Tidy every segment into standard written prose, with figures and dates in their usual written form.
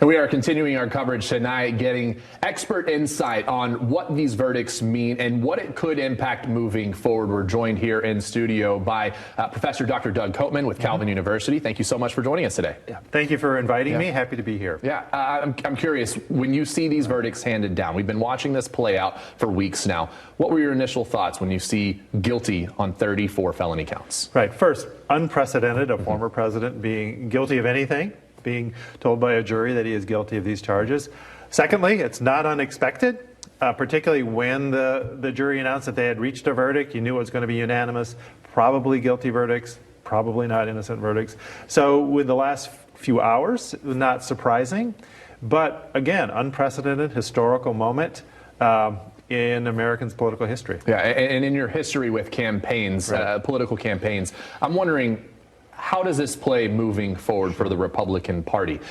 And we are continuing our coverage tonight, getting expert insight on what these verdicts mean and what it could impact moving forward. We're joined here in studio by Professor Dr. Doug Koopman with Calvin University. Thank you so much for joining us today. Yeah, thank you for inviting me. Happy to be here. Yeah, I'm curious, when you see these verdicts handed down, we've been watching this play out for weeks now. What were your initial thoughts when you see guilty on 34 felony counts? Right. First, unprecedented, a former president being guilty of anything, being told by a jury that he is guilty of these charges. Secondly, it's not unexpected, particularly when the jury announced that they had reached a verdict. You knew it was going to be unanimous, probably guilty verdicts, probably not innocent verdicts. So with the last few hours, it was not surprising. But again, unprecedented historical moment in Americans' political history. Yeah, and in your history with campaigns, political campaigns, I'm wondering, how does this play moving forward for the Republican Party?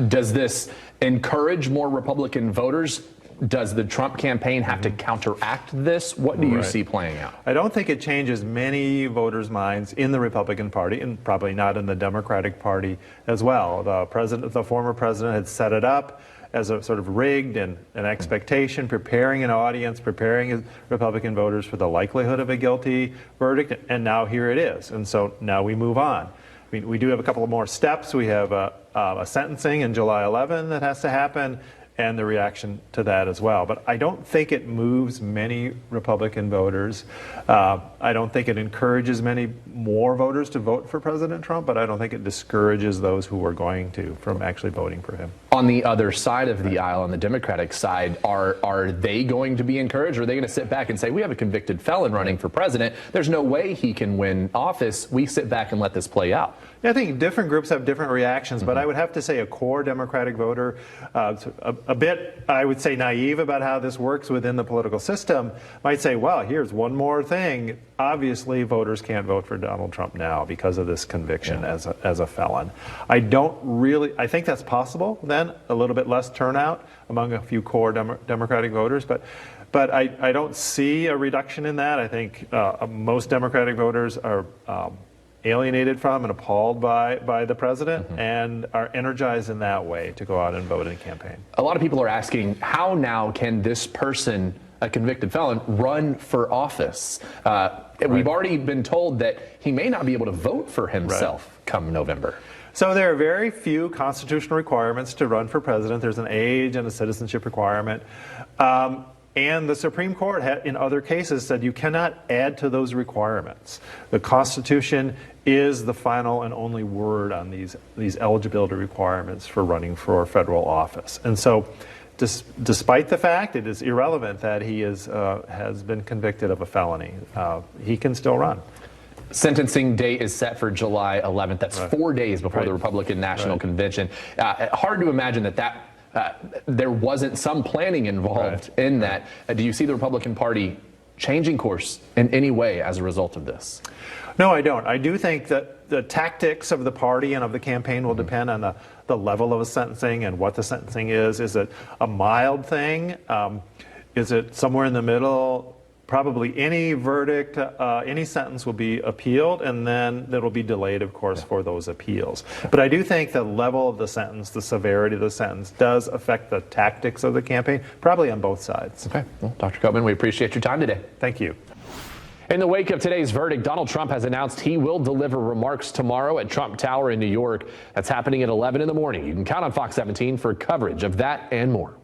Does this encourage more Republican voters? Does the Trump campaign have to counteract this? What do you see playing out? I don't think it changes many voters' minds in the Republican Party, and probably not in the Democratic Party as well. The former president had set it up as a sort of rigged and an expectation, preparing an audience, preparing his Republican voters for the likelihood of a guilty verdict, and now here it is. And so now we move on. I mean, we do have a couple of more steps. We have a sentencing in July 11 that has to happen, and the reaction to that as well. But I don't think it moves many Republican voters. I don't think it encourages many more voters to vote for President Trump, but I don't think it discourages those who are going to from actually voting for him. On the other side of the aisle, on the Democratic side, are they going to be encouraged, or are they going to sit back and say, we have a convicted felon running for president, there's no way he can win office, we sit back and let this play out? Yeah, I think different groups have different reactions, but I would have to say a core Democratic voter, a bit, I would say, naive about how this works within the political system, might say, well, here's one more thing. Obviously, voters can't vote for Donald Trump now because of this conviction as a felon. I think that's possible then, a little bit less turnout among a few core Democratic voters, but I don't see a reduction in that. I think most Democratic voters are alienated from and appalled by the president and are energized in that way to go out and vote and campaign. A lot of people are asking, how now can this person, a convicted felon, run for office? We've already been told that he may not be able to vote for himself come November. So there are very few constitutional requirements to run for president. There's an age and a citizenship requirement. And the Supreme Court in other cases said you cannot add to those requirements. The Constitution is the final and only word on these eligibility requirements for running for federal office. And so despite the fact it is irrelevant that he has been convicted of a felony, he can still run. Sentencing date is set for July 11th. That's 4 days before the Republican National Convention. Hard to imagine that there wasn't some planning involved in that. Do you see the Republican Party changing course in any way as a result of this? No, I don't. I do think that the tactics of the party and of the campaign will depend on the level of a sentencing and what the sentencing is. Is it a mild thing? Is it somewhere in the middle? Probably any verdict, any sentence will be appealed, and then that will be delayed, of course, for those appeals. But I do think the level of the sentence, the severity of the sentence, does affect the tactics of the campaign, probably on both sides. Okay. Well, Dr. Koopman, we appreciate your time today. Thank you. In the wake of today's verdict, Donald Trump has announced he will deliver remarks tomorrow at Trump Tower in New York. That's happening at 11 in the morning. You can count on Fox 17 for coverage of that and more.